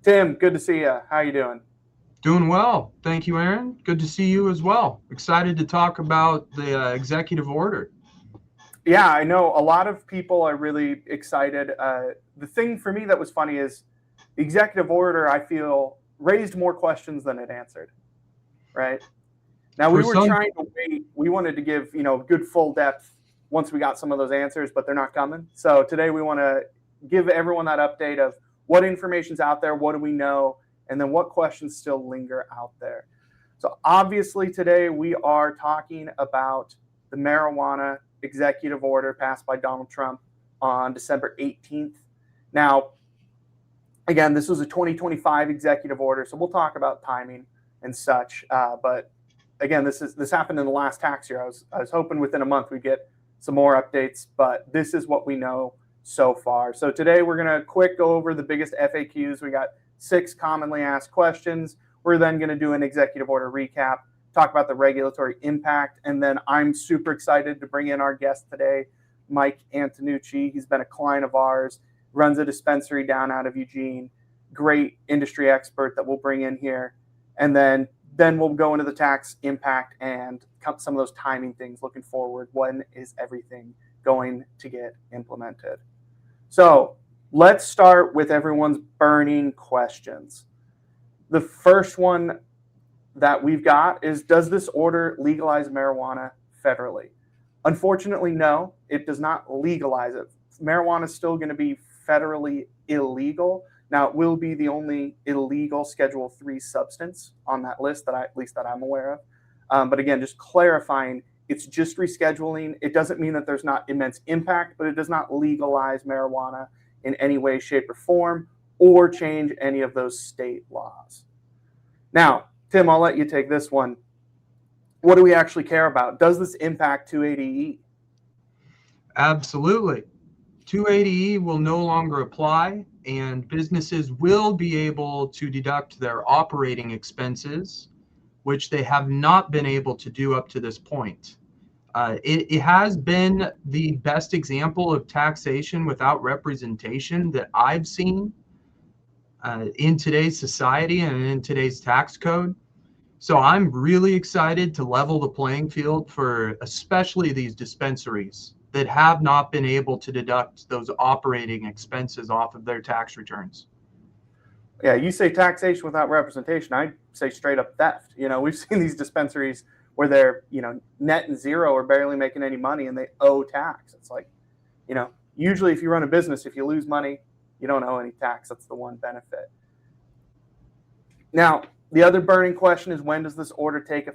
Tim, good to see you. How you doing? Doing well. Thank you, Aaron. Good to see you as well. Excited to talk about the executive order. Yeah, I know a lot of people are really excited. The thing for me that was funny is the executive order, I feel, raised more questions than it answered, right? Now, we For were some, trying to wait. We wanted to give, good full depth once we got some of those answers, but they're not coming. So today we want to give everyone that update of what information's out there, what do we know, and then what questions still linger out there. So obviously today we are talking about the marijuana executive order passed by Donald Trump on December 18th. Now, again, this was a 2025 executive order, so we'll talk about timing and such. But again, this happened in the last tax year. I was hoping within a month we'd get some more updates, but this is what we know so far. So today we're gonna quick go over the biggest FAQs. We got 6 commonly asked questions. We're then gonna do an executive order recap, talk about the regulatory impact, and then I'm super excited to bring in our guest today, Mike Antonucci. He's been a client of ours, runs a dispensary down out of Eugene, great industry expert that we'll bring in here. And then we'll go into the tax impact and some of those timing things looking forward. When is everything going to get implemented? So let's start with everyone's burning questions. The first one that we've got is, does this order legalize marijuana federally? Unfortunately, no, it does not legalize it. Marijuana is still going to be federally illegal. Now, it will be the only illegal Schedule 3 substance on that list at least that I'm aware of. But again, just clarifying, it's just rescheduling. It doesn't mean that there's not immense impact, but it does not legalize marijuana in any way, shape, or form, or change any of those state laws. Now, Tim, I'll let you take this one. What do we actually care about? Does this impact 280E? absolutely. 280E will no longer apply, and businesses will be able to deduct their operating expenses, which they have not been able to do up to this point. It has been the best example of taxation without representation that I've seen in today's society and in today's tax code. So I'm really excited to level the playing field for especially these dispensaries that have not been able to deduct those operating expenses off of their tax returns. Yeah, you say taxation without representation. I say straight up theft. We've seen these dispensaries where they're, net and zero or barely making any money and they owe tax. It's like, usually if you run a business, if you lose money, you don't owe any tax. That's the one benefit. Now, the other burning question is, when does this order take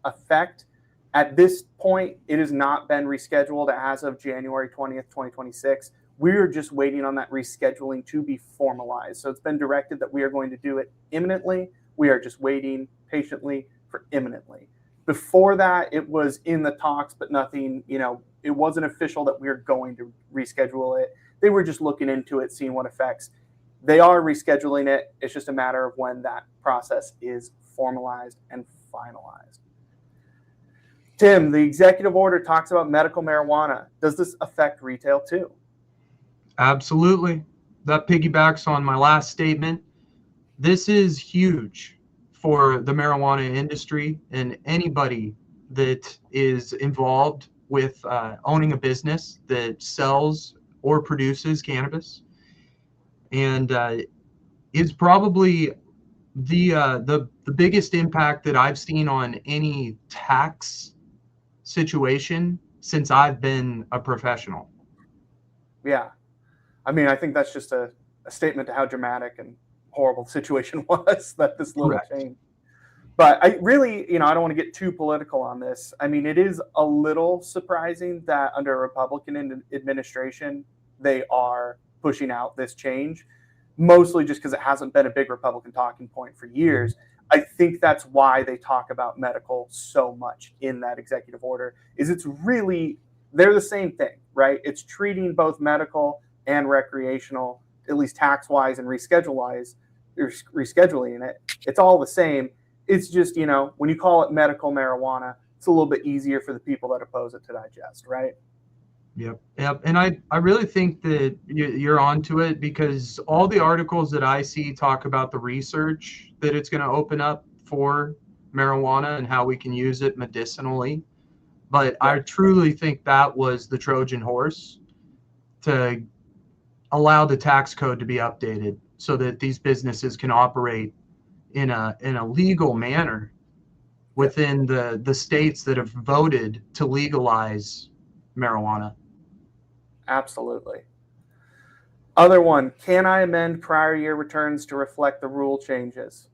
effect? At this point, it has not been rescheduled as of January 20th, 2026. We're just waiting on that rescheduling to be formalized. So it's been directed that we are going to do it imminently. We are just waiting patiently for imminently. Before that, it was in the talks, but nothing, it wasn't official that we are going to reschedule it. They were just looking into it, seeing what effects. They are rescheduling it. It's just a matter of when that process is formalized and finalized. Tim, the executive order talks about medical marijuana. Does this affect retail too? Absolutely. That piggybacks on my last statement. This is huge for the marijuana industry and anybody that is involved with owning a business that sells or produces cannabis, and is probably the biggest impact that I've seen on any tax situation since I've been a professional. Yeah. I mean, I think that's just a statement to how dramatic and horrible the situation was that this little Correct. change. But I really, I don't want to get too political on this. I mean, it is a little surprising that under a Republican administration, they are pushing out this change, mostly just because it hasn't been a big Republican talking point for years. I think that's why they talk about medical so much in that executive order, is it's really, they're the same thing, right? It's treating both medical and recreational, at least tax-wise and rescheduling it. It's all the same. It's just, when you call it medical marijuana, it's a little bit easier for the people that oppose it to digest, right? Yep. And I really think that you're onto it, because all the articles that I see talk about the research that it's going to open up for marijuana and how we can use it medicinally. But Yeah, I truly think that was the Trojan horse to allow the tax code to be updated so that these businesses can operate in a legal manner yeah, within the states that have voted to legalize marijuana. absolutely. Other one, can I amend prior year returns to reflect the rule changes?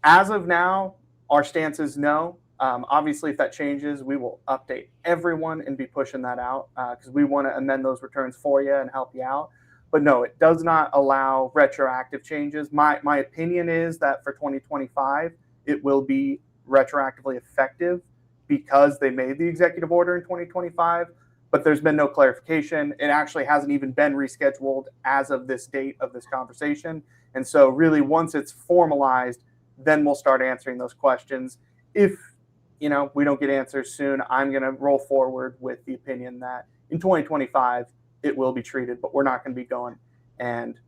As of now, our stance is no. Obviously, if that changes, we will update everyone and be pushing that out because we want to amend those returns for you and help you out. But no, it does not allow retroactive changes. My opinion is that for 2025, it will be retroactively effective because they made the executive order in 2025, but there's been no clarification. It actually hasn't even been rescheduled as of this date of this conversation. And so, really, once it's formalized, then we'll start answering those questions. If we don't get answers soon, I'm going to roll forward with the opinion that in 2025 it will be treated, but we're not going to be going and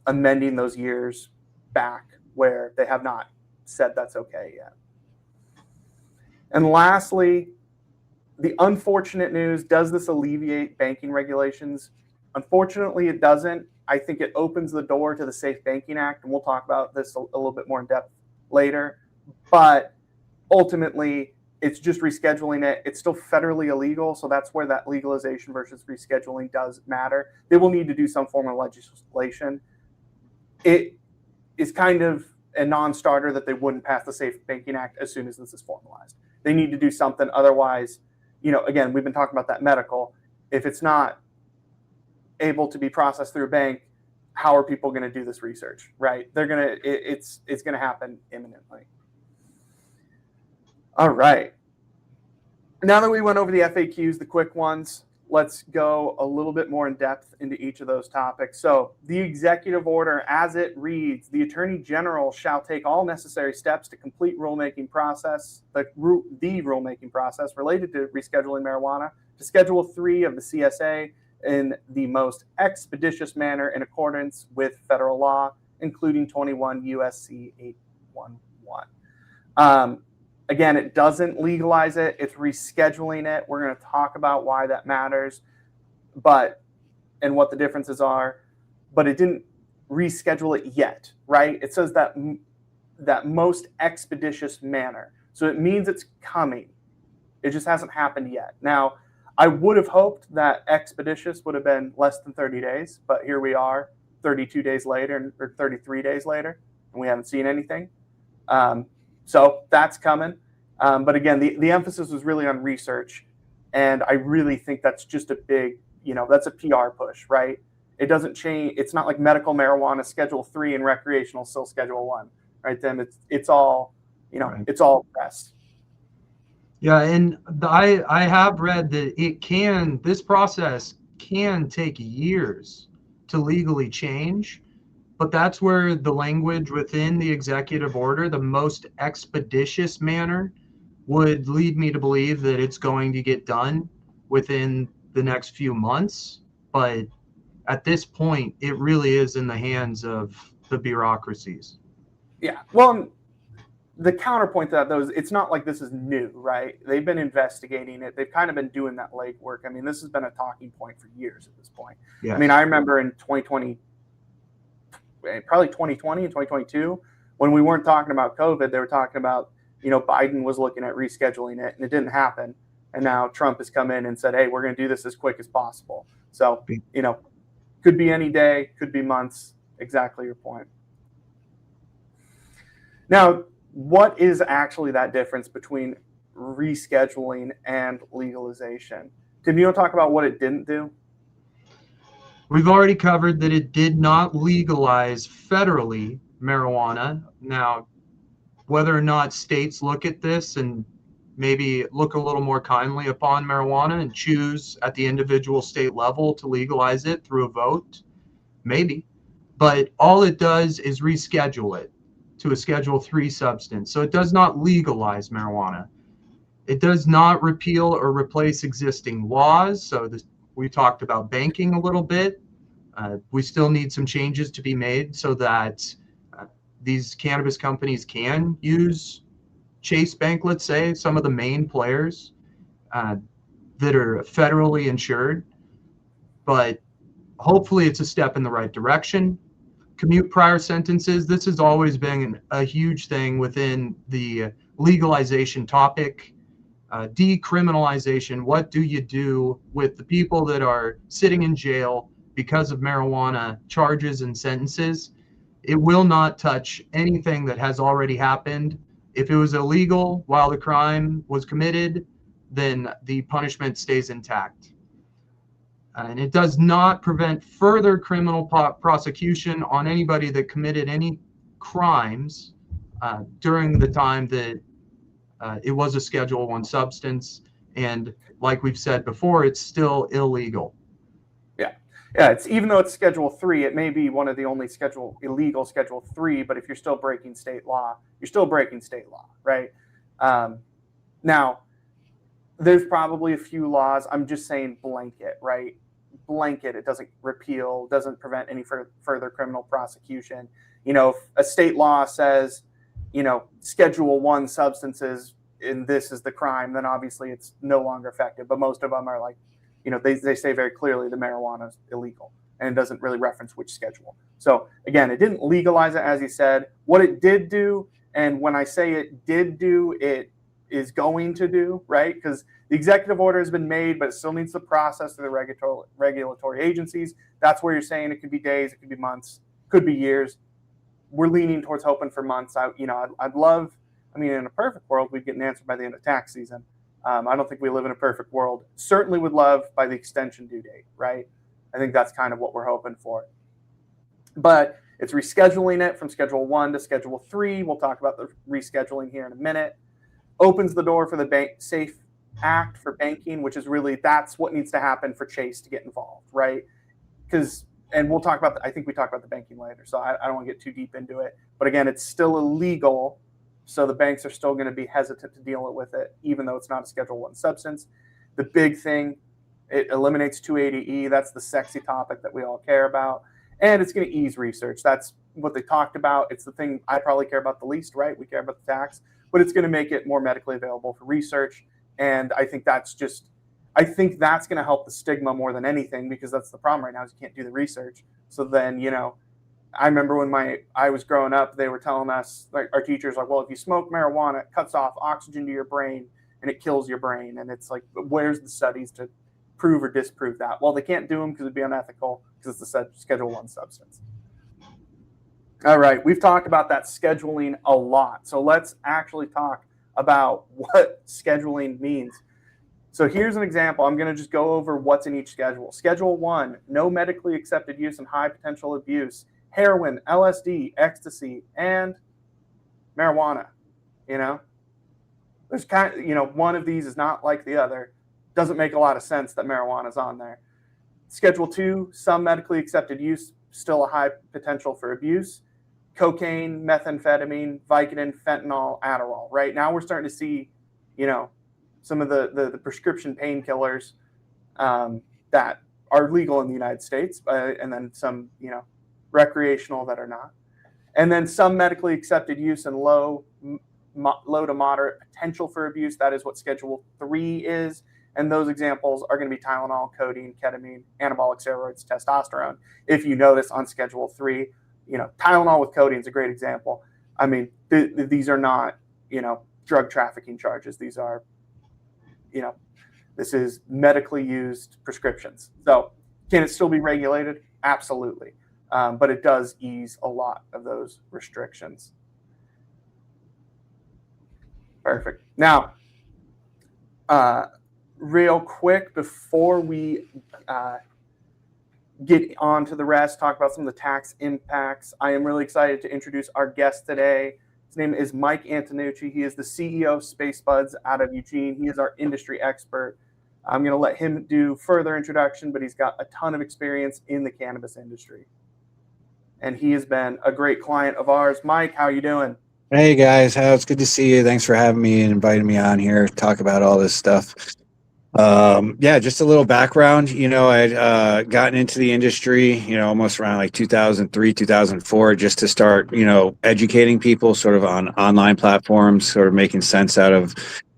amending those years back where they have not said that's okay yet. And lastly, the unfortunate news, does this alleviate banking regulations? Unfortunately, it doesn't. I think it opens the door to the Safe Banking Act, and we'll talk about this a little bit more in depth later. But ultimately, it's just rescheduling it. It's still federally illegal, so that's where that legalization versus rescheduling does matter. They will need to do some form of legislation. It is kind of a non-starter that they wouldn't pass the Safe Banking Act as soon as this is formalized. They need to do something. Otherwise, again, we've been talking about that medical. If it's not able to be processed through a bank, how are people going to do this research, right? It's going to happen imminently. All right. Now that we went over the FAQs, the quick ones, let's go a little bit more in depth into each of those topics. So the executive order, as it reads, the Attorney General shall take all necessary steps to complete rulemaking process, the rulemaking process related to rescheduling marijuana to Schedule 3 of the CSA in the most expeditious manner in accordance with federal law, including 21 U.S.C. 811. Again, it doesn't legalize it. It's rescheduling it. We're going to talk about why that matters, and what the differences are. But it didn't reschedule it yet, right? It says that most expeditious manner. So it means it's coming. It just hasn't happened yet. Now, I would have hoped that expeditious would have been less than 30 days, but here we are 32 days later or 33 days later, and we haven't seen anything. So that's coming. But again, the emphasis was really on research. And I really think that's just a big, that's a PR push, right? It doesn't change. It's not like medical marijuana Schedule 3 and recreational still Schedule 1, right? Then it's all, Right. It's all press. Yeah, and I have read that this process can take years to legally change. But that's where the language within the executive order, the most expeditious manner, would lead me to believe that it's going to get done within the next few months. But at this point, it really is in the hands of the bureaucracies. Yeah. Well, the counterpoint to that, though, is it's not like this is new, right? They've been investigating it. They've kind of been doing that legwork. I mean, this has been a talking point for years at this point. Yes. I mean, I remember in 2020, probably 2020 and 2022, when we weren't talking about COVID, they were talking about, Biden was looking at rescheduling it, and it didn't happen. And now Trump has come in and said, hey, we're going to do this as quick as possible. So, could be any day, could be months, exactly your point. Now, what is actually that difference between rescheduling and legalization? Tim, you want to talk about what it didn't do? We've already covered that it did not legalize federally marijuana. Now, whether or not states look at this and maybe look a little more kindly upon marijuana and choose at the individual state level to legalize it through a vote, maybe. But all it does is reschedule it to a Schedule 3 substance. So it does not legalize marijuana. It does not repeal or replace existing laws. So we talked about banking a little bit. We still need some changes to be made so that these cannabis companies can use Chase Bank, let's say, some of the main players that are federally insured. But hopefully it's a step in the right direction. Commute prior sentences, this has always been a huge thing within the legalization topic. Decriminalization, what do you do with the people that are sitting in jail because of marijuana charges and sentences? It will not touch anything that has already happened. If it was illegal while the crime was committed, then the punishment stays intact. And it does not prevent further criminal prosecution on anybody that committed any crimes during the time that it was a Schedule 1 substance. And like we've said before, it's still illegal. Yeah, it's even though it's Schedule 3, it may be one of the only illegal Schedule 3, but if you're still breaking state law, you're still breaking state law, right? Now, there's probably a few laws. I'm just saying blanket, right? Blanket, it doesn't repeal, doesn't prevent any further criminal prosecution. If a state law says, Schedule 1 substances and this is the crime, then obviously it's no longer effective. But most of them are like, they say very clearly the marijuana is illegal, and it doesn't really reference which schedule. So again, it didn't legalize it, as you said. What it did do, and when I say it did do, it is going to do, right? Because the executive order has been made, but it still needs to process through the regulatory agencies. That's where you're saying it could be days, it could be months, could be years. We're leaning towards hoping for months. I'd love, in a perfect world, we'd get an answer by the end of tax season. I don't think we live in a perfect world. Certainly would love by the extension due date, right? I think that's kind of what we're hoping for. But it's rescheduling it from Schedule 1 to Schedule 3. We'll talk about the rescheduling here in a minute. Opens the door for the Bank Safe Act for banking, which is really, that's what needs to happen for Chase to get involved, right? And we'll talk about, I think we talk about the banking later, so I don't want to get too deep into it. But again, it's still illegal. So the banks are still going to be hesitant to deal with it, even though it's not a Schedule 1 substance. The big thing, it eliminates 280E. That's the sexy topic that we all care about. And it's going to ease research. That's what they talked about. It's the thing I probably care about the least, right? We care about the tax, but it's going to make it more medically available for research. And I think that's going to help the stigma more than anything, because that's the problem right now is you can't do the research. So then, I remember when I was growing up, they were telling us, like our teachers, like, well, if you smoke marijuana, it cuts off oxygen to your brain and it kills your brain. And it's like, where's the studies to prove or disprove that? Well, they can't do them because it'd be unethical because it's a Schedule 1 substance. All right, we've talked about that scheduling a lot. So let's actually talk about what scheduling means. So here's an example. I'm going to just go over what's in each schedule. Schedule 1, no medically accepted use and high potential abuse. Heroin, LSD, ecstasy, and marijuana. There's one of these is not like the other. Doesn't make a lot of sense that marijuana is on there. Schedule 2, some medically accepted use, still a high potential for abuse. Cocaine, methamphetamine, Vicodin, fentanyl, Adderall. Right now we're starting to see, some of the prescription painkillers that are legal in the United States, and then some, recreational that are not. And then some medically accepted use and low to moderate potential for abuse. That is what Schedule 3 is. And those examples are going to be Tylenol, codeine, ketamine, anabolic steroids, testosterone. If you notice on Schedule 3, Tylenol with codeine is a great example. These are not, drug trafficking charges. These are, this is medically used prescriptions. So can it still be regulated? Absolutely. But it does ease a lot of those restrictions. Perfect. Now, real quick, before we get on to the rest, talk about some of the tax impacts, I am really excited to introduce our guest today. His name is Mike Antonucci. He is the CEO of Space Buds out of Eugene. He is our industry expert. I'm going to let him do further introduction, but he's got a ton of experience in the cannabis industry. And he has been a great client of ours. Mike, how are you doing? Hey guys, it's good to see you. Thanks for having me and inviting me on here to talk about all this stuff. Yeah, just a little background. I'd gotten into the industry, almost around like 2003, 2004, just to start, educating people sort of on online platforms, sort of making sense out of,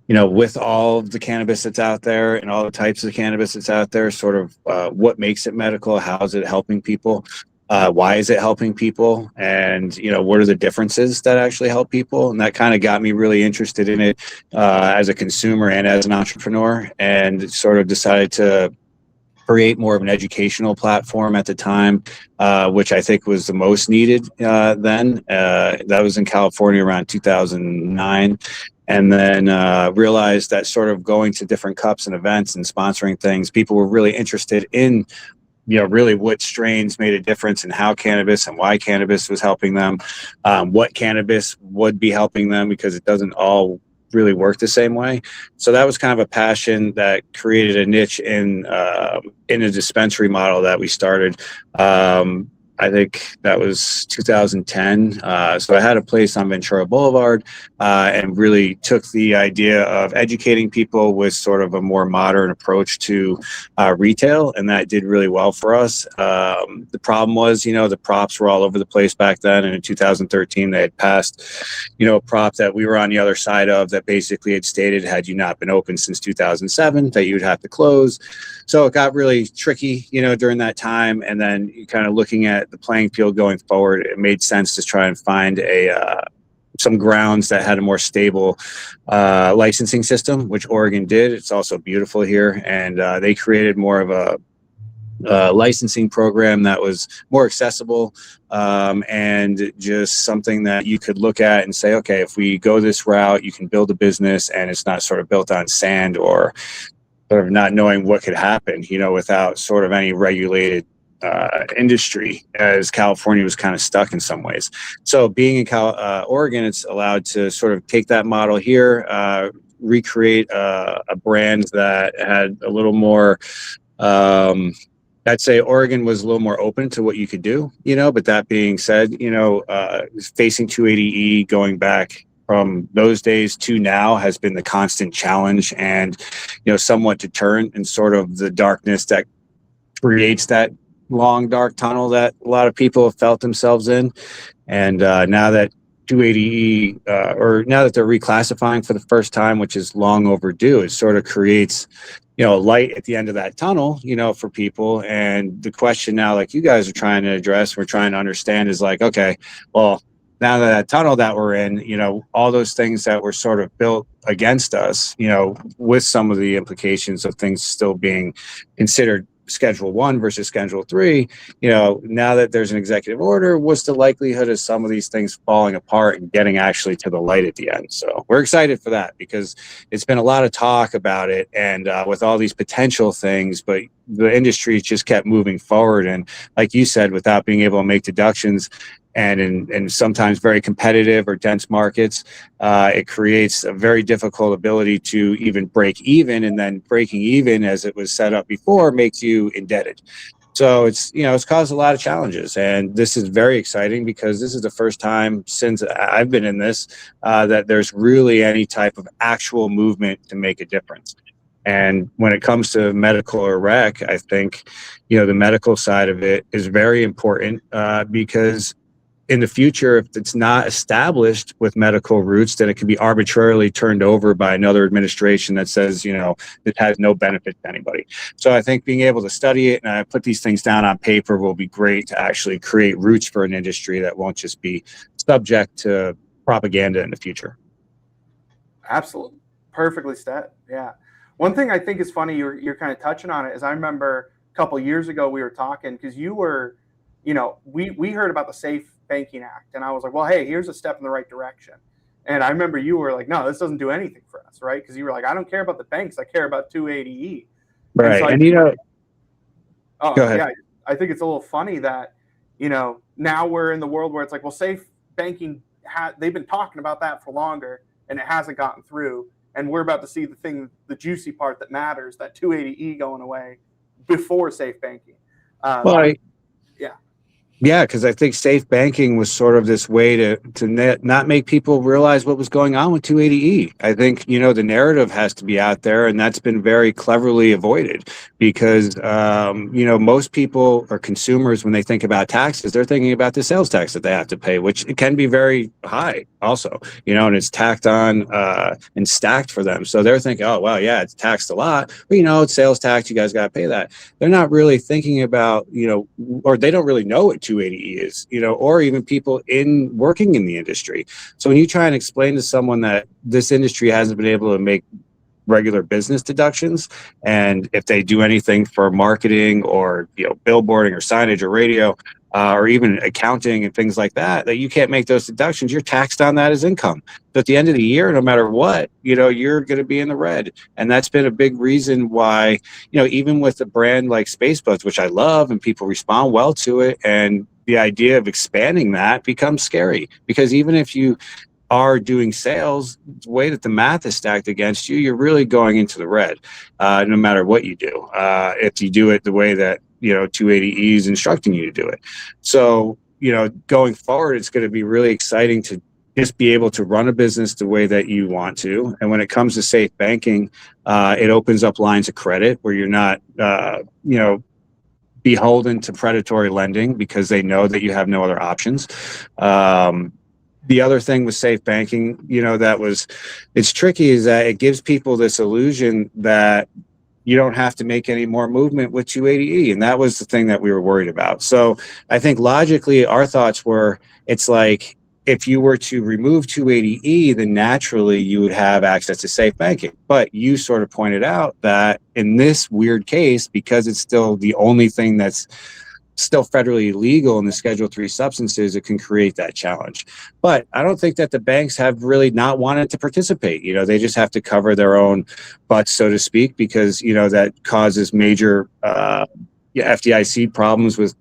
with all of the cannabis that's out there and all the types of cannabis that's out there, sort of what makes it medical, how is it helping people, why is it helping people, and what are the differences that actually help people. And that kind of got me really interested in it as a consumer and as an entrepreneur, and sort of decided to create more of an educational platform at the time, which I think was the most needed then. That was in California around 2009. And then realized that sort of going to different cups and events and sponsoring things, people were really interested in really what strains made a difference and how cannabis and why cannabis was helping them, what cannabis would be helping them, because it doesn't all really work the same way. So that was kind of a passion that created a niche in a dispensary model that we started. I think that was 2010. So I had a place on Ventura Boulevard and really took the idea of educating people with sort of a more modern approach to retail. And that did really well for us. The problem was, the props were all over the place back then. And in 2013, they had passed, a prop that we were on the other side of that basically had stated, had you not been open since 2007, that you would have to close. So it got really tricky, during that time. And then kind of looking at the playing field going forward, it made sense to try and find some grounds that had a more stable licensing system, which Oregon did. It's also beautiful here. And they created more of a licensing program that was more accessible and just something that you could look at and say, okay, if we go this route, you can build a business and it's not sort of built on sand or sort of not knowing what could happen, without sort of any regulated industry, as California was kind of stuck in some ways. So being in Oregon, it's allowed to sort of take that model here, recreate a brand that had a little more, I'd say Oregon was a little more open to what you could do, but that being said, facing 280E going back from those days to now has been the constant challenge, and somewhat deterrent, and sort of the darkness that creates that long dark tunnel that a lot of people have felt themselves in. And now that 280E or now that they're reclassifying for the first time, which is long overdue, it sort of creates light at the end of that tunnel, for people. And the question now, like you guys are trying to address, we're trying to understand, is like, okay, well, now that tunnel that we're in, all those things that were sort of built against us, with some of the implications of things still being considered Schedule 1 versus Schedule 3, now that there's an executive order, what's the likelihood of some of these things falling apart and getting actually to the light at the end? So we're excited for that, because it's been a lot of talk about it, and with all these potential things, but the industry just kept moving forward. And like you said, without being able to make deductions, and in sometimes very competitive or dense markets, it creates a very difficult ability to even break even. And then breaking even, as it was set up before, makes you indebted. So it's caused a lot of challenges. And this is very exciting, because this is the first time since I've been in this that there's really any type of actual movement to make a difference. And when it comes to medical or rec, I think, the medical side of it is very important because in the future, if it's not established with medical roots, then it can be arbitrarily turned over by another administration that says, it has no benefit to anybody. So I think being able to study it and put these things down on paper will be great to actually create roots for an industry that won't just be subject to propaganda in the future. Absolutely. Perfectly said. Yeah. One thing I think is funny, you're kind of touching on it, is I remember a couple of years ago we were talking, because you were, we heard about the Safe Banking Act, and I was like, well, hey, here's a step in the right direction. And I remember you were like, no, this doesn't do anything for us, right? Because you were like, I don't care about the banks, I care about 280E. Right. And, so go ahead. Yeah, I think it's a little funny that, now we're in the world where it's like, well, safe banking, they've been talking about that for longer, and it hasn't gotten through. And we're about to see the juicy part that matters, that 280E going away before safe banking. Well, yeah. Yeah, because I think safe banking was sort of this way to not make people realize what was going on with 280E. I think, the narrative has to be out there, and that's been very cleverly avoided because, most people or consumers, when they think about taxes, they're thinking about the sales tax that they have to pay, which it can be very high also, and it's tacked on and stacked for them. So they're thinking, oh, well, yeah, it's taxed a lot, but, it's sales tax. You guys got to pay that. They're not really thinking about, or they don't really know what 280E is, or even people working in the industry. So when you try and explain to someone that this industry hasn't been able to make regular business deductions, and if they do anything for marketing or billboarding or signage or radio or even accounting and things like that, that you can't make those deductions, you're taxed on that as income. So at the end of the year, no matter what, you're going to be in the red. And that's been a big reason why, even with a brand like Spacebuds, which I love and people respond well to it, and the idea of expanding that becomes scary, because even if you are doing sales, the way that the math is stacked against you, you're really going into the red, no matter what you do. If you do it the way that 280E is instructing you to do it. So going forward, it's going to be really exciting to just be able to run a business the way that you want to. And when it comes to safe banking, it opens up lines of credit where you're not, beholden to predatory lending because they know that you have no other options. The other thing with safe banking, it's tricky, is that it gives people this illusion that you don't have to make any more movement with 280E. And that was the thing that we were worried about. So I think logically our thoughts were, it's like, if you were to remove 280E, then naturally you would have access to safe banking. But you sort of pointed out that in this weird case, because it's still the only thing that's still federally illegal in the Schedule 3 substances, it can create that challenge. But I don't think that the banks have really not wanted to participate. They just have to cover their own butts, so to speak, because, that causes major FDIC problems with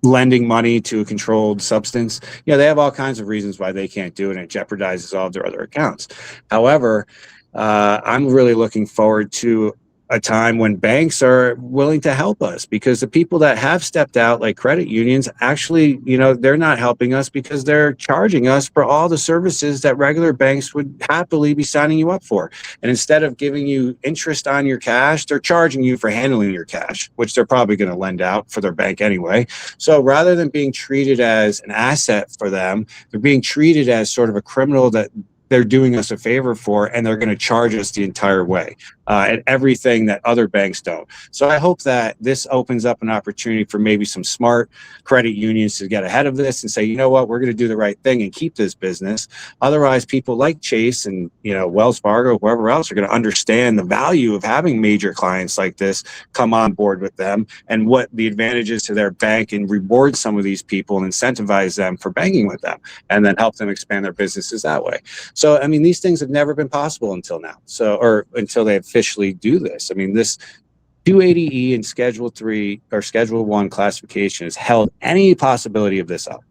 lending money to a controlled substance. They have all kinds of reasons why they can't do it, and it jeopardizes all of their other accounts. However, I'm really looking forward to a time when banks are willing to help us, because the people that have stepped out, like credit unions, actually, they're not helping us because they're charging us for all the services that regular banks would happily be signing you up for. And instead of giving you interest on your cash, they're charging you for handling your cash, which they're probably going to lend out for their bank anyway. So rather than being treated as an asset for them, they're being treated as sort of a criminal that they're doing us a favor for, and they're going to charge us the entire way and everything that other banks don't. So I hope that this opens up an opportunity for maybe some smart credit unions to get ahead of this and say, you know what, we're going to do the right thing and keep this business. Otherwise, people like Chase and Wells Fargo, whoever else, are going to understand the value of having major clients like this come on board with them, and what the advantages to their bank, and reward some of these people and incentivize them for banking with them, and then help them expand their businesses that way. So, I mean, these things have never been possible until now. So, or until they officially do this. I mean, this 280E and Schedule 3 or Schedule 1 classification has held any possibility of this up.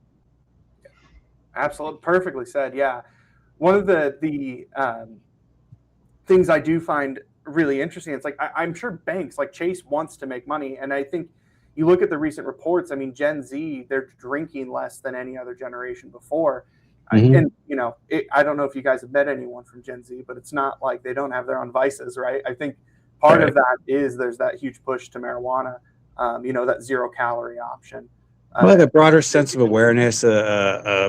Absolutely. Perfectly said. Yeah. One of the things I do find really interesting, it's like, I'm sure banks like Chase wants to make money. And I think you look at the recent reports, I mean, Gen Z, they're drinking less than any other generation before. Mm-hmm. And, I don't know if you guys have met anyone from Gen Z, but it's not like they don't have their own vices, right? I think part of that is there's that huge push to marijuana, that 0-calorie option. Well, the broader sense of awareness,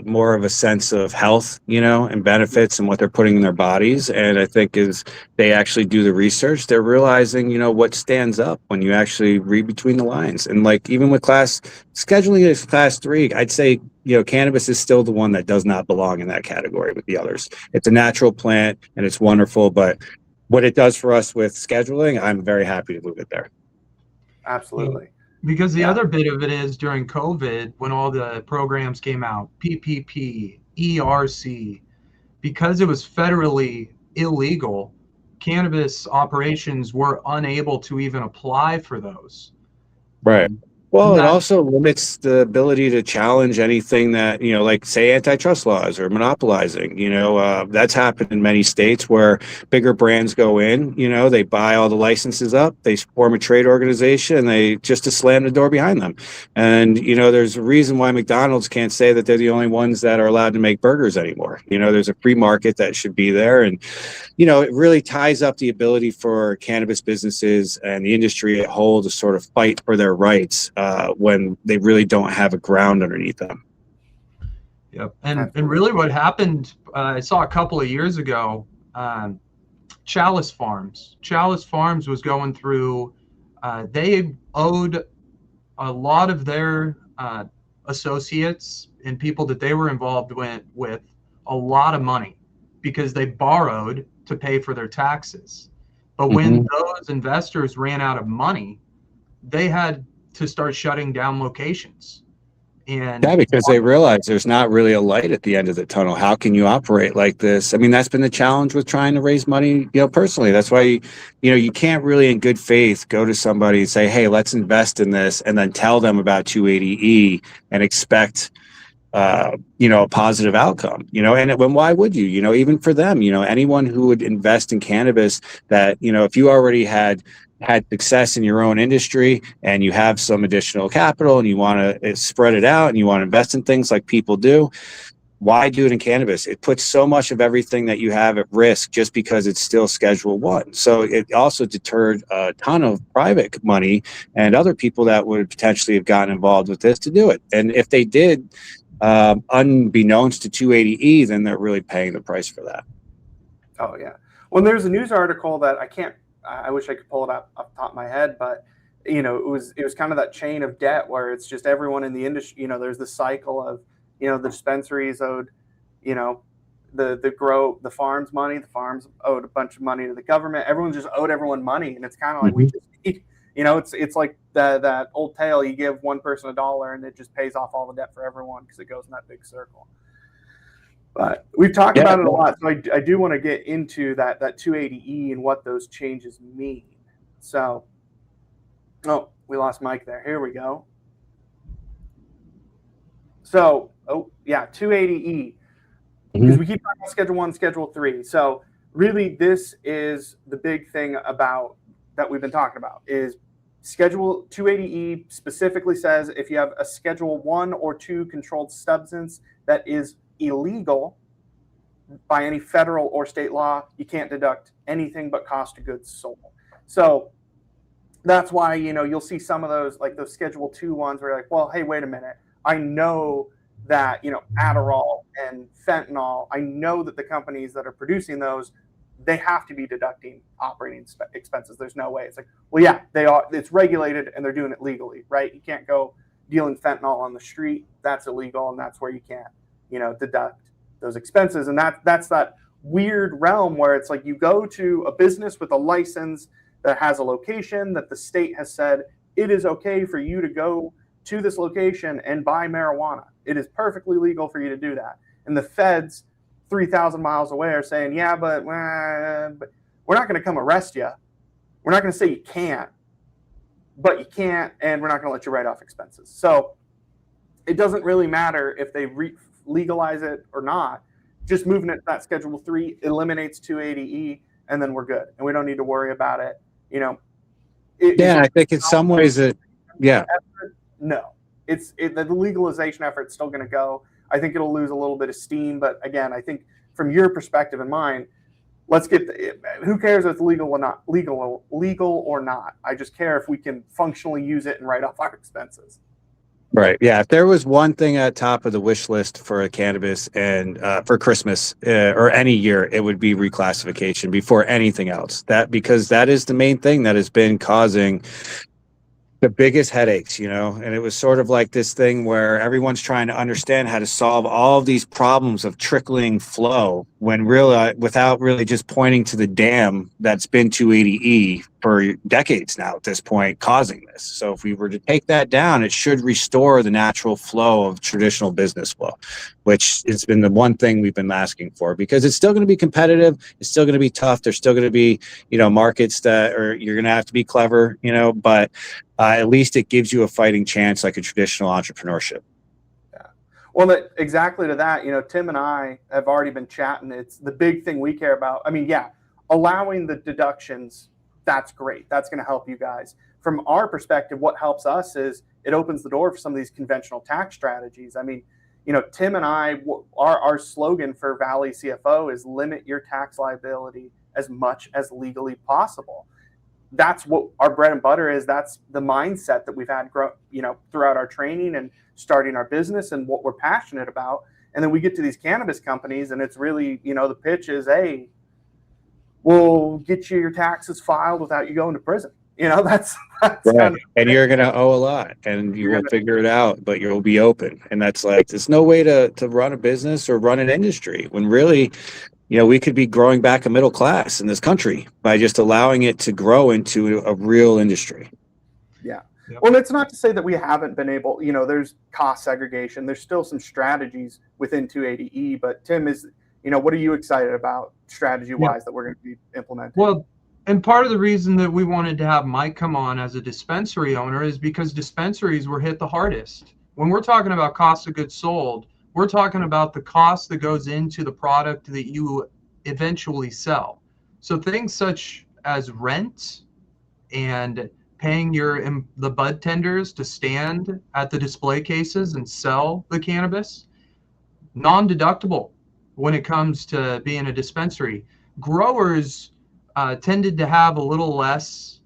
more of a sense of health, and benefits and what they're putting in their bodies. And I think as they actually do the research, they're realizing, what stands up when you actually read between the lines. And like, even with scheduling it as class 3, I'd say, cannabis is still the one that does not belong in that category with the others. It's a natural plant and it's wonderful, but what it does for us with scheduling, I'm very happy to move it there. Absolutely. Because the other bit of it is, during COVID, when all the programs came out, PPP, ERC, because it was federally illegal, cannabis operations were unable to even apply for those. Right. Well, it That- also limits the ability to challenge anything that, like say antitrust laws or monopolizing. That's happened in many states where bigger brands go in, they buy all the licenses up, they form a trade organization, and they just to slam the door behind them. And, there's a reason why McDonald's can't say that they're the only ones that are allowed to make burgers anymore. There's a free market that should be there. And it really ties up the ability for cannabis businesses and the industry at whole to sort of fight for their rights when they really don't have a ground underneath them. Yep. And really what happened, I saw a couple of years ago, Chalice Farms. Chalice Farms was going through, they owed a lot of their associates and people that they were involved with a lot of money because they borrowed to pay for their taxes. But when those investors ran out of money, they had to start shutting down locations. And yeah, because they realize there's not really a light at the end of the tunnel. How can you operate like this? I mean, that's been the challenge with trying to raise money, personally. That's why, you can't really in good faith go to somebody and say, hey, let's invest in this, and then tell them about 280E and expect a positive outcome, and when, why would you, even for them, anyone who would invest in cannabis that, if you already had success in your own industry and you have some additional capital and you want to spread it out and you want to invest in things like people do, why do it in cannabis? It puts so much of everything that you have at risk just because it's still Schedule 1. So it also deterred a ton of private money and other people that would potentially have gotten involved with this to do it. And if they did, unbeknownst to 280E, then they're really paying the price for that. Oh yeah. Well, there's a news article that I wish I could pull it up off the top of my head, but it was kind of that chain of debt where it's just everyone in the industry, there's this cycle of, the dispensaries owed, the farms money, the farms owed a bunch of money to the government. Everyone just owed everyone money. And it's kind of like, we just need, it's like that old tale, you give one person $1 and it just pays off all the debt for everyone because it goes in that big circle. But we've talked about it a lot, so I do want to get into that 280E and what those changes mean. So, we lost Mike there. Here we go. So, 280E, because we keep talking about Schedule 1, Schedule 3. So, really, this is the big thing about that we've been talking about is Schedule 280E specifically says if you have a Schedule 1 or 2 controlled substance that is illegal by any federal or state law, you can't deduct anything but cost of goods sold. So that's why, you'll see some of those, like those Schedule 2 ones where you're like, well, hey, wait a minute. I know that, Adderall and fentanyl, I know that the companies that are producing those, they have to be deducting operating expenses. There's no way. It's like, well, yeah, they are. It's regulated and they're doing it legally, right? You can't go dealing fentanyl on the street. That's illegal, and that's where you can't, deduct those expenses. And that's that weird realm where it's like you go to a business with a license that has a location that the state has said it is okay for you to go to this location and buy marijuana. It is perfectly legal for you to do that. And the feds 3,000 miles away are saying, yeah, but we're not going to come arrest you. We're not going to say you can't, but you can't, and we're not going to let you write off expenses. So it doesn't really matter if they legalize it or not. Just moving it to that Schedule 3 eliminates 280E, and then we're good, and we don't need to worry about it. I think in some ways no, the legalization effort's still going to go. I think it'll lose a little bit of steam, but again, I think from your perspective and mine, let's get who cares if it's legal or not. I just care if we can functionally use it and write off our expenses. Right. Yeah. If there was one thing at top of the wish list for cannabis and for Christmas or any year, it would be reclassification before anything else. Because that is the main thing that has been causing the biggest headaches, and it was sort of like this thing where everyone's trying to understand how to solve all of these problems of trickling flow when really without really just pointing to the dam that's been 280E for decades now at this point causing this. So if we were to take that down, it should restore the natural flow of traditional business flow, which has been the one thing we've been asking for, because it's still going to be competitive. It's still going to be tough. There's still going to be, markets that are, you're going to have to be clever, but at least it gives you a fighting chance like a traditional entrepreneurship. Yeah. Well, exactly to that, Tim and I have already been chatting. It's the big thing we care about. I mean, yeah, allowing the deductions, that's great. That's going to help you guys. From our perspective, what helps us is it opens the door for some of these conventional tax strategies. I mean, Tim and I, our slogan for Valley CFO is limit your tax liability as much as legally possible. That's what our bread and butter is. That's the mindset that we've had, throughout our training and starting our business and what we're passionate about. And then we get to these cannabis companies and it's really, the pitch is, hey, we'll get you your taxes filed without you going to prison. That's right. Kind of, and you're going to owe a lot and you will figure it out, but you'll be open. And that's like, there's no way to run a business or run an industry when really, we could be growing back a middle class in this country by just allowing it to grow into a real industry. Yeah. Yep. Well, it's not to say that we haven't been able, there's cost segregation. There's still some strategies within 280E, but Tim is, what are you excited about strategy-wise that we're going to be implementing? Well, and part of the reason that we wanted to have Mike come on as a dispensary owner is because dispensaries were hit the hardest. When we're talking about cost of goods sold, we're talking about the cost that goes into the product that you eventually sell. So things such as rent and paying the bud tenders to stand at the display cases and sell the cannabis, non-deductible when it comes to being a dispensary. Growers tended to have a little less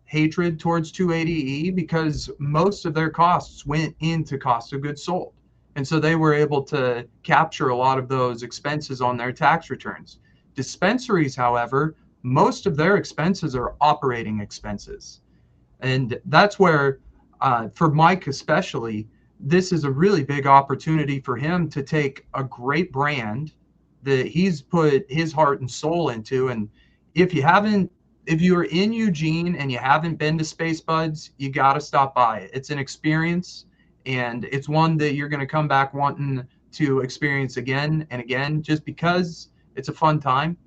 hatred towards 280E because most of their costs went into cost of goods sold. And so they were able to capture a lot of those expenses on their tax returns. Dispensaries, however, most of their expenses are operating expenses. And that's where, for Mike especially, this is a really big opportunity for him to take a great brand that he's put his heart and soul into. And if you're in Eugene and you haven't been to Space Buds, you got to stop by it. It's an experience, and it's one that you're going to come back wanting to experience again and again, just because it's a fun time.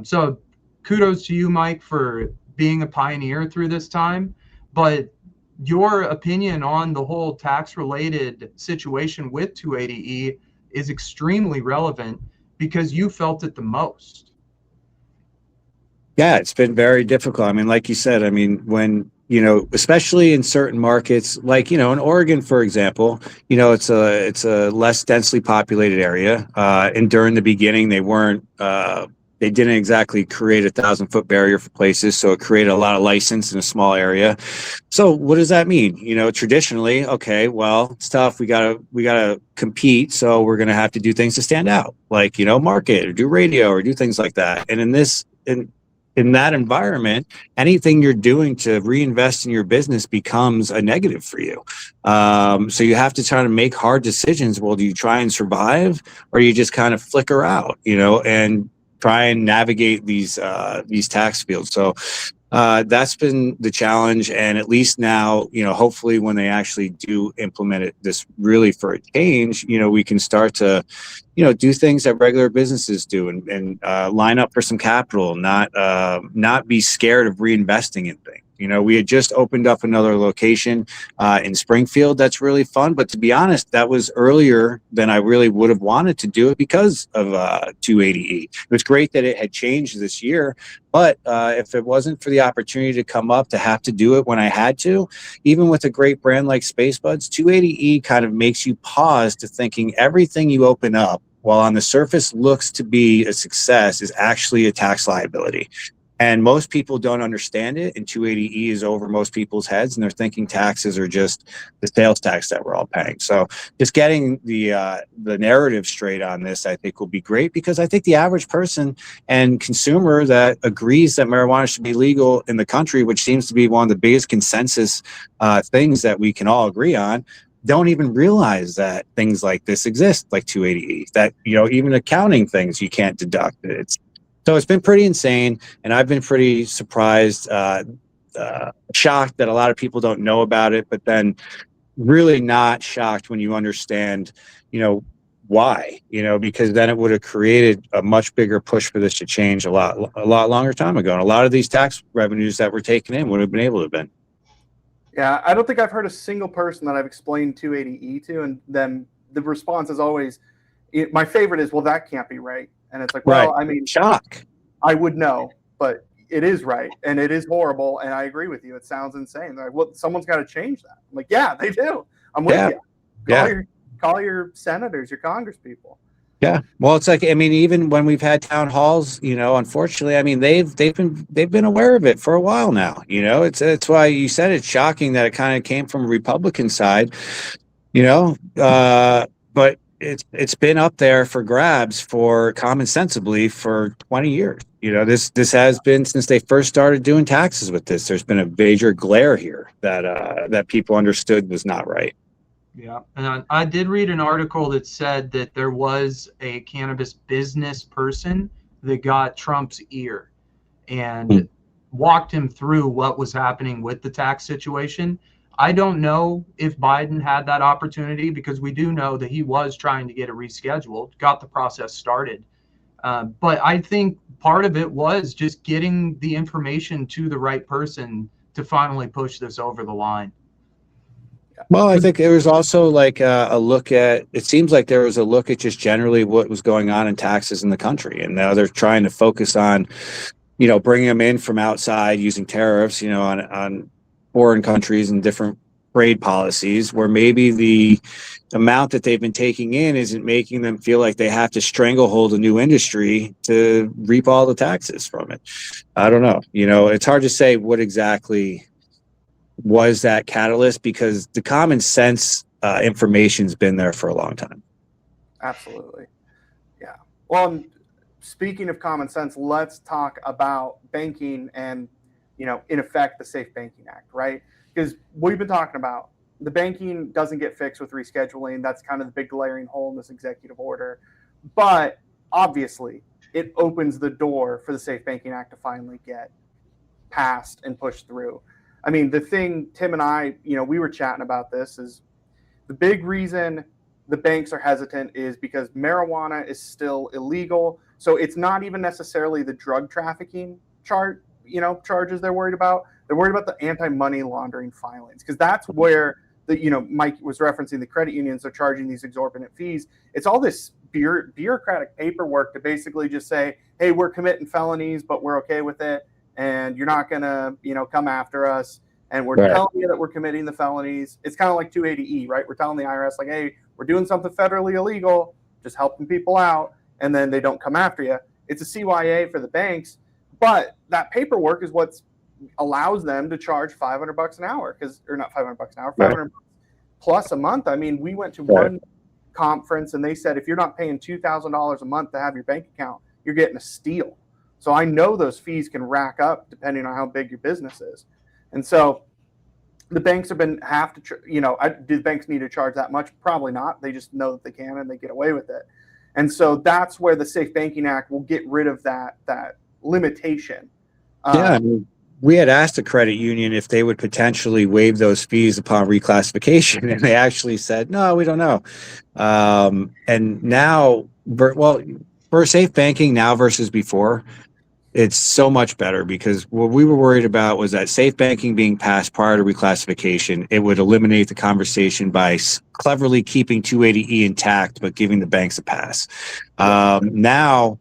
So kudos to you, Mike, for being a pioneer through this time. But your opinion on the whole tax-related situation with 280E is extremely relevant because you felt it the most. Yeah, it's been very difficult. I mean, like you said, when, especially in certain markets, like, in Oregon, for example, it's a less densely populated area. And during the beginning, they didn't exactly create a 1,000-foot barrier for places. So it created a lot of license in a small area. So what does that mean? Traditionally, okay, well, it's tough. We gotta compete. So we're going to have to do things to stand out, like, market or do radio or do things like that. And in that environment, anything you're doing to reinvest in your business becomes a negative for you. So you have to try to make hard decisions. Well, do you try and survive, or you just kind of flicker out, and try and navigate these tax fields? So that's been the challenge. And at least now, hopefully when they actually do implement this really for a change, we can start to, do things that regular businesses do and line up for some capital, not be scared of reinvesting in things. We had just opened up another location in Springfield that's really fun. But to be honest, that was earlier than I really would have wanted to do it because of 280E. It was great that it had changed this year. But if it wasn't for the opportunity to come up to have to do it when I had to, even with a great brand like Space Buds, 280E kind of makes you pause to thinking everything you open up, while on the surface looks to be a success, is actually a tax liability. And most people don't understand it, and 280E is over most people's heads, and they're thinking taxes are just the sales tax that we're all paying. So just getting the narrative straight on this, I think, will be great, because I think the average person and consumer that agrees that marijuana should be legal in the country, which seems to be one of the biggest consensus things that we can all agree on, don't even realize that things like this exist, like 280E, that, even accounting things you can't deduct. So it's been pretty insane, and I've been pretty surprised, shocked that a lot of people don't know about it, but then really not shocked when you understand, why, because then it would have created a much bigger push for this to change a lot longer time ago. And a lot of these tax revenues that were taken in would have been able to have been. Yeah, I don't think I've heard a single person that I've explained 280E to, and then the response is always, my favorite is, well, that can't be right. And it's like, well, Right. I mean, Shock. I would know, but it is right, and it is horrible, and I agree with you. It sounds insane. They're like, well, someone's got to change that. I'm like, yeah, they do. I'm with you. Call your senators, your Congress people. Yeah. Well, it's like, I mean, even when we've had town halls, unfortunately, I mean, they've been aware of it for a while now. It's why you said it's shocking that it kind of came from a Republican side, but it's been up there for grabs for common sensibly for 20 years. This has been since they first started doing taxes with this. There's been a major glare here that people understood was not right. Yeah, and I did read an article that said that there was a cannabis business person that got Trump's ear and walked him through what was happening with the tax situation. I don't know if Biden had that opportunity, because we do know that he was trying to get it rescheduled, got the process started. But I think part of it was just getting the information to the right person to finally push this over the line. Well, I think there was also like a look at, it seems like there was a look at just generally what was going on in taxes in the country. And now they're trying to focus on, bringing them in from outside using tariffs, on foreign countries and different trade policies, where maybe the amount that they've been taking in isn't making them feel like they have to stranglehold a new industry to reap all the taxes from it. I don't know. It's hard to say what exactly was that catalyst, because the common sense information's been there for a long time. Absolutely. Yeah. Well, speaking of common sense, let's talk about banking and, in effect, the Safe Banking Act, right? Because we've been talking about the banking doesn't get fixed with rescheduling. That's kind of the big glaring hole in this executive order. But obviously, it opens the door for the Safe Banking Act to finally get passed and pushed through. I mean, the thing, Tim and I, we were chatting about this, is the big reason the banks are hesitant is because marijuana is still illegal. So it's not even necessarily the drug trafficking charges they're worried about. They're worried about the anti-money laundering filings, because that's where Mike was referencing the credit unions are charging these exorbitant fees. It's all this bureaucratic paperwork to basically just say, hey, we're committing felonies, but we're okay with it. And you're not going to, come after us. And we're telling you that we're committing the felonies. It's kind of like 280E, right? We're telling the IRS, like, hey, we're doing something federally illegal, just helping people out. And then they don't come after you. It's a CYA for the banks. But that paperwork is what allows them to charge $500 an hour, or not $500 an hour, $500 plus a month. I mean, we went to one conference and they said, if you're not paying $2,000 a month to have your bank account, you're getting a steal. So I know those fees can rack up depending on how big your business is. And so the banks do the banks need to charge that much? Probably not. They just know that they can and they get away with it. And so that's where the Safe Banking Act will get rid of that limitation. I mean, we had asked the credit union if they would potentially waive those fees upon reclassification, and they actually said, no, we don't know. And now, for safe banking now versus before, it's so much better, because what we were worried about was that safe banking being passed prior to reclassification, it would eliminate the conversation by cleverly keeping 280E intact, but giving the banks a pass. Now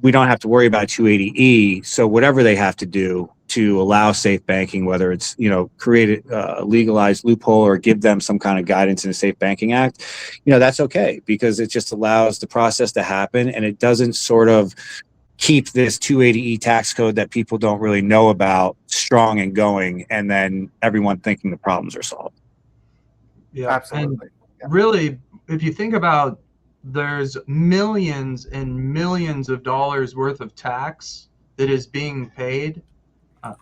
we don't have to worry about 280E. So whatever they have to do to allow safe banking, whether it's, create a legalized loophole or give them some kind of guidance in a Safe Banking Act, that's okay, because it just allows the process to happen, and it doesn't sort of keep this 280E tax code that people don't really know about strong and going, and then everyone thinking the problems are solved. Yeah, absolutely. And really, if you think about, there's millions and millions of dollars worth of tax that is being paid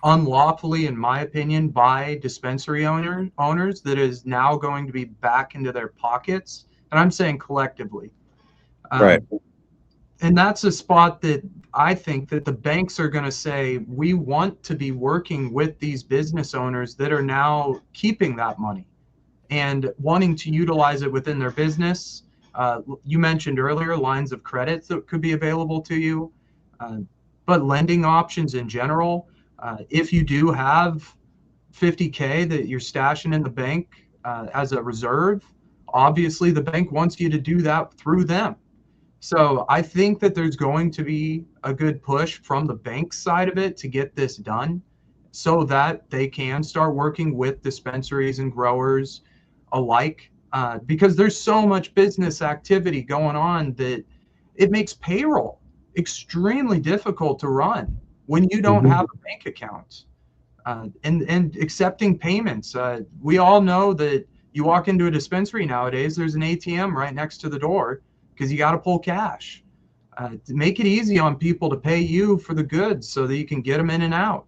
unlawfully, in my opinion, by dispensary owners that is now going to be back into their pockets. And I'm saying collectively. Right. And that's a spot that I think that the banks are going to say, we want to be working with these business owners that are now keeping that money and wanting to utilize it within their business. You mentioned earlier lines of credit that could be available to you, but lending options in general. If you do have $50K that you're stashing in the bank as a reserve, obviously the bank wants you to do that through them. So I think that there's going to be a good push from the bank side of it to get this done so that they can start working with dispensaries and growers alike, because there's so much business activity going on that it makes payroll extremely difficult to run when you don't have a bank account, and accepting payments. We all know that you walk into a dispensary nowadays, there's an ATM right next to the door because you got to pull cash. To make it easy on people to pay you for the goods so that you can get them in and out.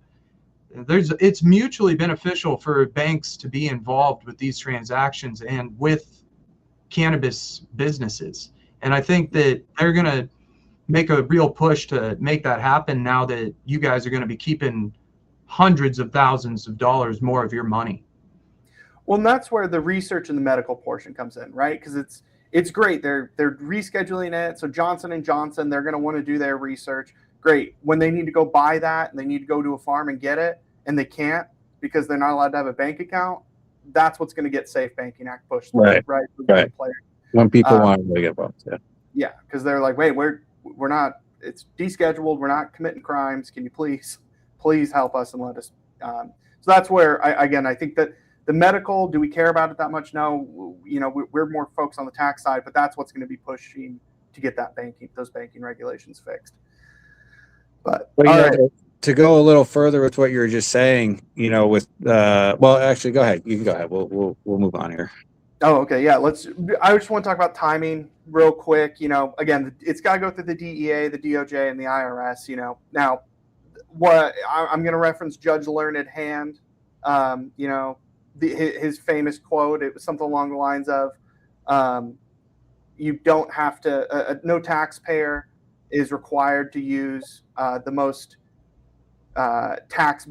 It's mutually beneficial for banks to be involved with these transactions and with cannabis businesses. And I think that they're going to make a real push to make that happen now that you guys are going to be keeping hundreds of thousands of dollars more of your money. Well, and that's where the research and the medical portion comes in, right? Because it's great. They're rescheduling it. So Johnson & Johnson, they're going to want to do their research. Great. When they need to go buy that and they need to go to a farm and get it and they can't because they're not allowed to have a bank account, that's what's going to get Safe Banking Act pushed through, right? Right. When people want to get involved, yeah, because they're like, wait, we're not. It's descheduled. We're not committing crimes. Can you please help us and let us? So that's where I think that the medical. Do we care about it that much? No. We're more focused on the tax side, but that's what's going to be pushing to get those banking regulations fixed. But right. To go a little further with what you were just saying, with well, actually, go ahead. You can go ahead. We'll move on here. Oh, okay. Yeah. I just want to talk about timing real quick. Again, it's got to go through the DEA, the DOJ, and the IRS. Now, what I'm going to reference Judge Learned Hand. His famous quote. It was something along the lines of, "You don't have to. No taxpayer is required to use the most tax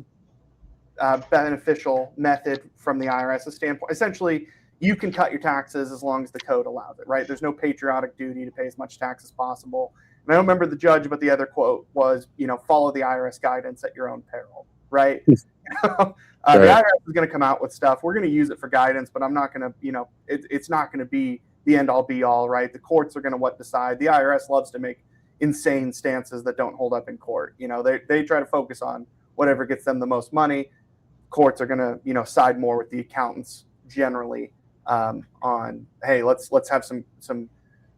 beneficial method from the IRS's standpoint. Essentially, you can cut your taxes as long as the code allows it, right? There's no patriotic duty to pay as much tax as possible." And I don't remember the judge, but the other quote was, follow the IRS guidance at your own peril, right? The IRS is going to come out with stuff. We're going to use it for guidance, but I'm not going to, it's not going to be the end all be all, right? The courts are going to decide. The IRS loves to make insane stances that don't hold up in court. They try to focus on whatever gets them the most money. Courts are going to, side more with the accountants generally on, hey, let's have some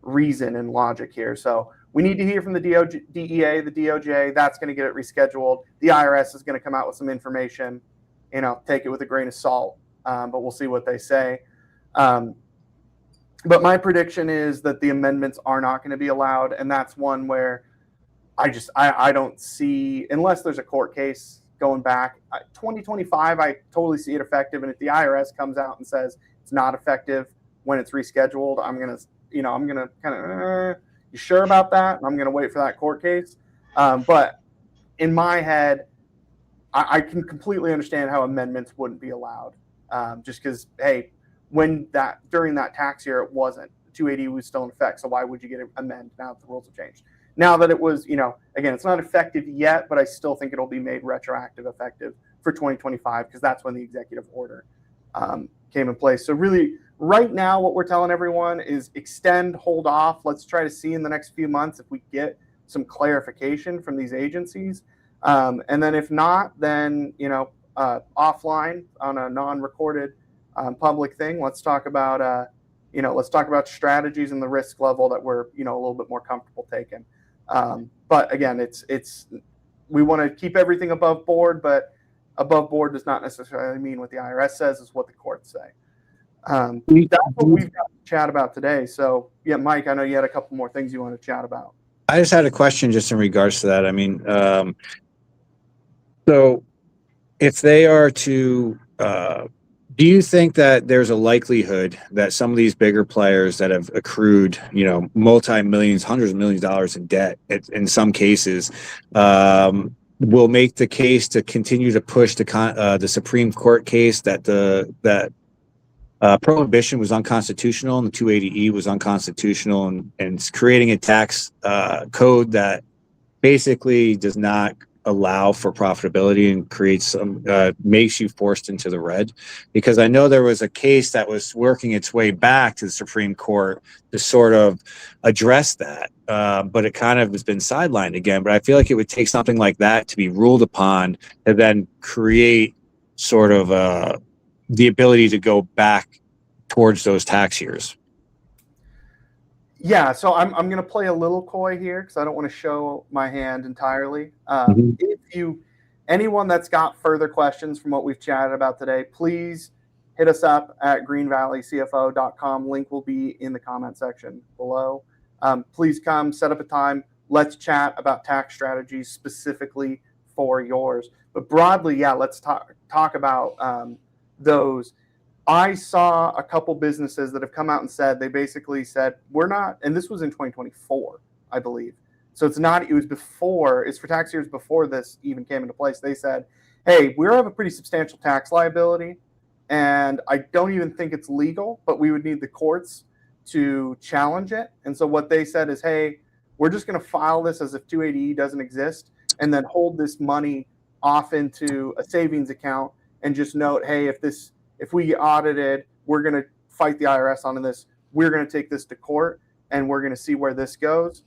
reason and logic here. So we need to hear from the DEA, the DOJ. That's going to get it rescheduled. The IRS is going to come out with some information. Take it with a grain of salt, but we'll see what they say. But my prediction is that the amendments are not going to be allowed, and that's one where I don't see, unless there's a court case going back. 2025, I totally see it effective, and if the IRS comes out and says it's not effective when it's rescheduled, I'm gonna kind of, you sure about that? And I'm gonna wait for that court case. But in my head, I can completely understand how amendments wouldn't be allowed, just because, hey, during that tax year it wasn't. 280 was still in effect, so why would you get an amend now that the rules have changed? Now that it was, again, it's not effective yet, but I still think it'll be made retroactive effective for 2025 because that's when the executive order came in place. So really, right now, what we're telling everyone is extend, hold off. Let's try to see in the next few months if we get some clarification from these agencies. And then if not, then, offline on a non-recorded public thing, let's talk about, strategies and the risk level that we're, a little bit more comfortable taking. But again, we want to keep everything above board, but above board does not necessarily mean what the IRS says is what the courts say. That's what we've got to chat about today. So yeah, Mike, I know you had a couple more things you want to chat about. I just had a question just in regards to that. I mean, so if they are to Do you think that there's a likelihood that some of these bigger players that have accrued, multi-millions, hundreds of millions of dollars in debt in some cases, will make the case to continue to push the Supreme Court case that prohibition was unconstitutional and the 280E was unconstitutional, and it's creating a tax code that basically does not allow for profitability and creates some makes you forced into the red? Because I know there was a case that was working its way back to the Supreme Court to sort of address that, but it kind of has been sidelined again. But I feel like it would take something like that to be ruled upon and then create sort of the ability to go back towards those tax years. Yeah, so I'm going to play a little coy here because I don't want to show my hand entirely. If anyone that's got further questions from what we've chatted about today, please hit us up at greenvalleycfo.com. Link will be in the comment section below. Please come, set up a time. Let's chat about tax strategies specifically for yours. But broadly, yeah, let's talk about those. I saw a couple businesses that have come out and said, they basically said, we're not, and this was in 2024, I believe. So it's for tax years before this even came into place. They said, hey, we have a pretty substantial tax liability, and I don't even think it's legal, but we would need the courts to challenge it. And so what they said is, hey, we're just going to file this as if 280E doesn't exist, and then hold this money off into a savings account and just note, hey, if we get audited, we're going to fight the IRS on this. We're going to take this to court, and we're going to see where this goes.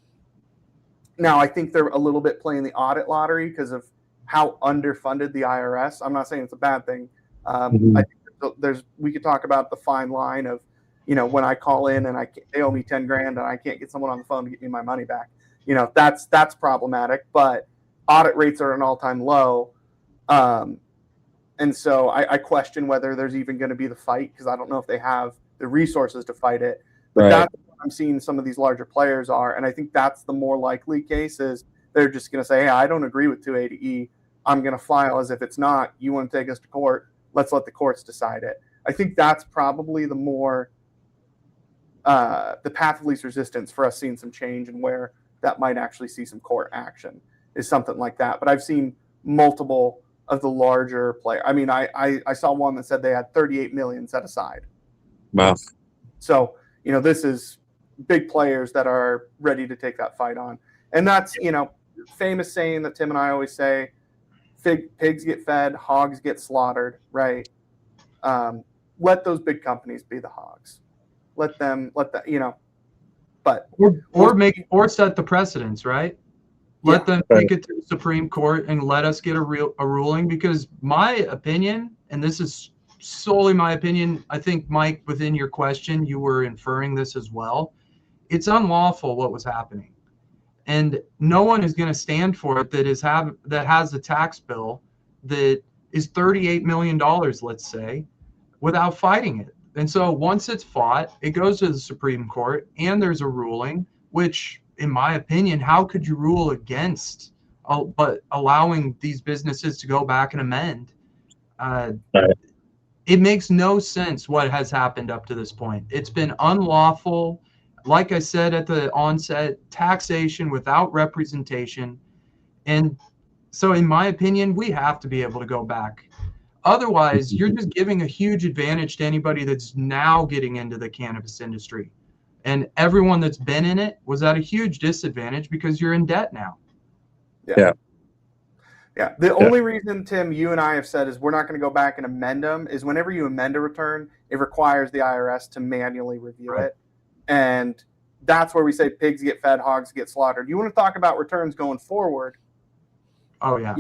Now, I think they're a little bit playing the audit lottery because of how underfunded the IRS. I'm not saying it's a bad thing. I think we could talk about the fine line of, when I call in and they owe me 10 grand and I can't get someone on the phone to get me my money back. That's problematic, but audit rates are at an all-time low. And so I question whether there's even going to be the fight, because I don't know if they have the resources to fight it. But that's what I'm seeing some of these larger players are. And I think that's the more likely case, is they're just going to say, hey, I don't agree with 280E. I'm going to file as if it's not. You want to take us to court? Let's let the courts decide it. I think that's probably the more the path of least resistance for us seeing some change, and where that might actually see some court action is something like that. But I've seen multiple of the larger player. I mean, I saw one that said they had 38 million set aside. Wow. So, this is big players that are ready to take that fight on. And that's, famous saying that Tim and I always say, pigs get fed, hogs get slaughtered, right? Let those big companies be the hogs. Let that, but or set the precedents, right? Let them take it to the Supreme Court and let us get a ruling. Because my opinion, and this is solely my opinion, I think, Mike, within your question, you were inferring this as well. It's unlawful what was happening, and no one is going to stand for it that has a tax bill that is $38 million, let's say, without fighting it. And so once it's fought, it goes to the Supreme Court, and there's a ruling, which, in my opinion, how could you rule against but allowing these businesses to go back and amend? It makes no sense what has happened up to this point. It's been unlawful. Like I said at the onset, taxation without representation. And so, in my opinion, we have to be able to go back. Otherwise, you're just giving a huge advantage to anybody that's now getting into the cannabis industry. And everyone that's been in it was at a huge disadvantage because you're in debt now. Yeah. The only reason, Tim, you and I have said is we're not going to go back and amend them is whenever you amend a return, it requires the IRS to manually review it. And that's where we say pigs get fed, hogs get slaughtered. You want to talk about returns going forward? Oh, yeah.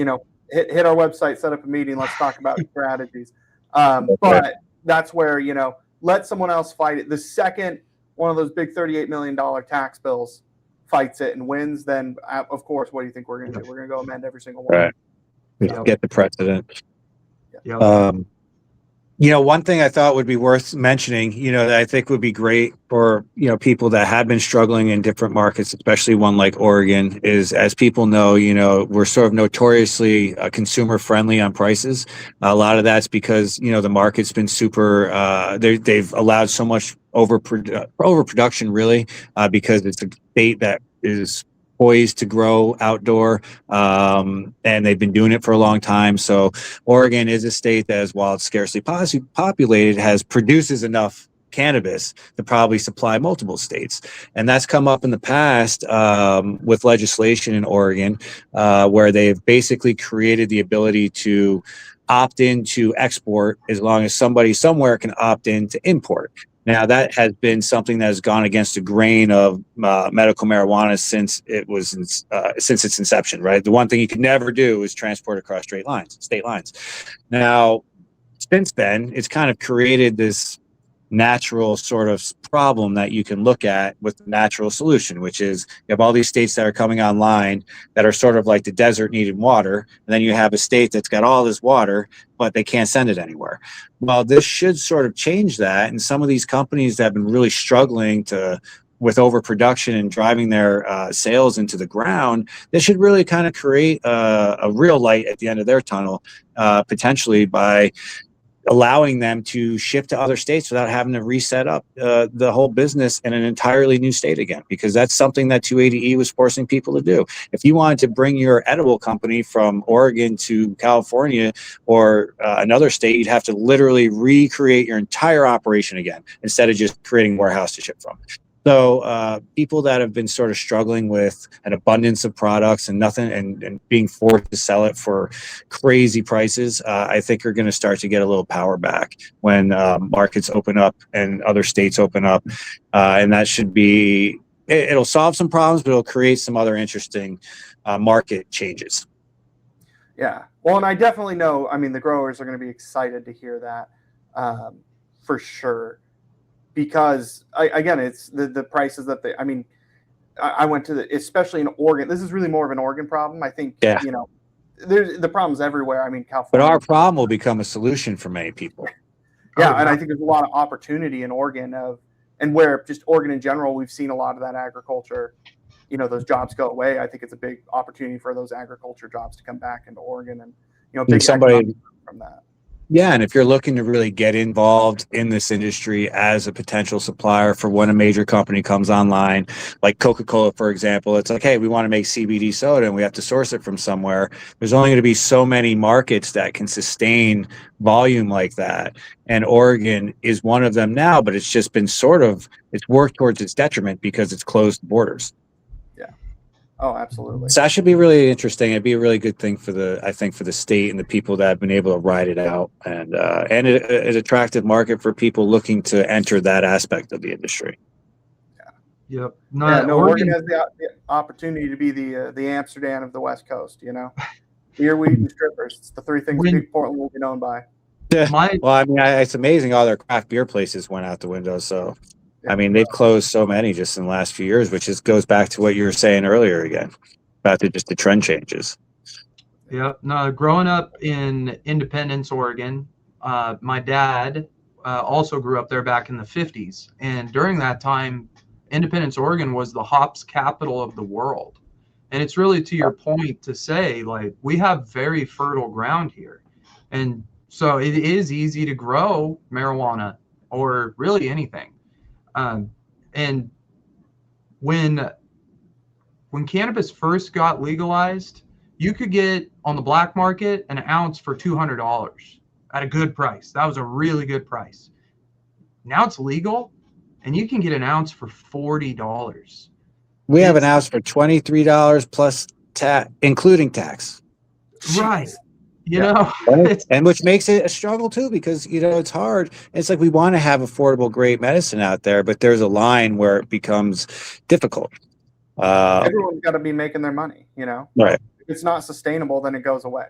Hit our website, set up a meeting. Let's talk about strategies. But that's where, let someone else fight it. The second one of those big $38 million tax bills fights it and wins, then of course, what do you think we're going to do? We're going to go amend every single one. Right. Get the precedent. One thing I thought would be worth mentioning, that I think would be great for, people that have been struggling in different markets, especially one like Oregon, is, as people know, we're sort of notoriously consumer friendly on prices. A lot of that's because, the market's been super, they've allowed so much overproduction, really, because it's a state that is poised to grow outdoor, and they've been doing it for a long time. So Oregon is a state that, is, while it's scarcely populated, produces enough cannabis to probably supply multiple states. And that's come up in the past with legislation in Oregon, where they've basically created the ability to opt in to export as long as somebody somewhere can opt in to import. Now, that has been something that has gone against the grain of medical marijuana since its inception, right? The one thing you could never do is transport across state lines. Now, since then, it's kind of created this natural sort of problem that you can look at with the natural solution, which is you have all these states that are coming online that are sort of like the desert needing water, and then you have a state that's got all this water, but they can't send it anywhere. Well, this should sort of change that, and some of these companies that have been really struggling with overproduction and driving their sales into the ground, this should really kind of create a real light at the end of their tunnel, potentially by allowing them to ship to other states without having to reset up the whole business in an entirely new state again, because that's something that 280E was forcing people to do. If you wanted to bring your edible company from Oregon to California or another state, you'd have to literally recreate your entire operation again instead of just creating a warehouse to ship from. So people that have been sort of struggling with an abundance of products and nothing, and being forced to sell it for crazy prices, I think are going to start to get a little power back when markets open up and other states open up. And that should be, it'll solve some problems, but it'll create some other interesting market changes. Yeah. Well, and I definitely know, I mean, the growers are going to be excited to hear that for sure. Because again, it's the prices that I went to especially in Oregon. This is really more of an Oregon problem. I think, Yeah. There's the problems everywhere. I mean, California. But our problem will become a solution for many people. Yeah. And I think there's a lot of opportunity in Oregon and where just Oregon in general, we've seen a lot of that agriculture, those jobs go away. I think it's a big opportunity for those agriculture jobs to come back into Oregon and, big somebody from that. Yeah, and if you're looking to really get involved in this industry as a potential supplier for when a major company comes online, like Coca-Cola, for example, it's like, hey, we want to make CBD soda and we have to source it from somewhere. There's only going to be so many markets that can sustain volume like that. And Oregon is one of them now, but it's just been it's worked towards its detriment because it's closed borders. Oh, absolutely. So that should be really interesting. It'd be a really good thing for the state and the people that have been able to ride it out, and an attractive market for people looking to enter that aspect of the industry. Yeah. Yep. Oregon has the opportunity to be the Amsterdam of the West Coast. Beer, weed, and strippers. It's the three things big Portland will be known by. Well, I mean, it's amazing all their craft beer places went out the window. So. I mean, they've closed so many just in the last few years, which goes back to what you were saying earlier again about the trend changes. Yeah. No, growing up in Independence, Oregon, my dad also grew up there back in the 50s. And during that time, Independence, Oregon was the hops capital of the world. And it's really to your point to say, like, we have very fertile ground here. And so it is easy to grow marijuana or really anything. And when cannabis first got legalized, you could get on the black market an ounce for $200 at a good price. That was a really good price. Now it's legal, and you can get an ounce for $40. We have an ounce for $23 plus tax, including tax. Right. You know, and which makes it a struggle too, because it's hard. It's like we want to have affordable, great medicine out there, but there's a line where it becomes difficult. Everyone's got to be making their money, Right. If it's not sustainable, then it goes away.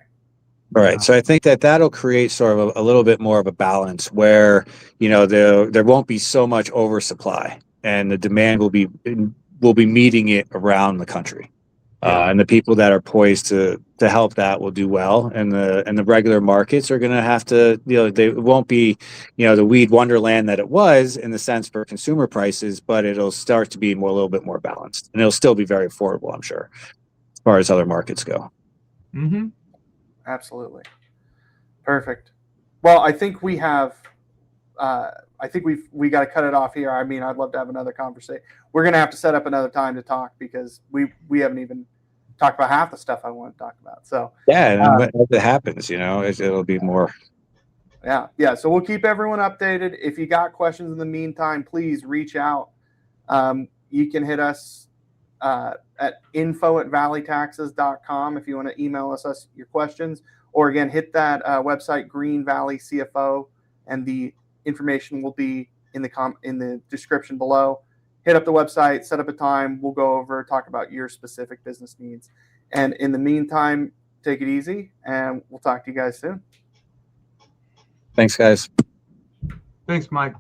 Right. So I think that'll create sort of a little bit more of a balance where there won't be so much oversupply, and the demand will be meeting it around the country. And the people that are poised to help that will do well, and the regular markets are going to have to, they won't be, the weed wonderland that it was in the sense for consumer prices, but it'll start to be a little bit more balanced, and it'll still be very affordable, I'm sure, as far as other markets go. Mm-hmm. Absolutely. Perfect. Well, I think we have. I think we got to cut it off here. I mean, I'd love to have another conversation. We're gonna have to set up another time to talk because we haven't even talked about half the stuff I want to talk about. So yeah, and as it happens, it'll be more. Yeah. So we'll keep everyone updated. If you got questions in the meantime, please reach out. You can hit us at info@valleytaxes.com if you want to email us your questions, or again, hit that website, Green Valley CFO, and the information will be in the description below. Hit up the website, set up a time. We'll go over, talk about your specific business needs. And in the meantime, take it easy, and we'll talk to you guys soon. Thanks, guys. Thanks, Mike.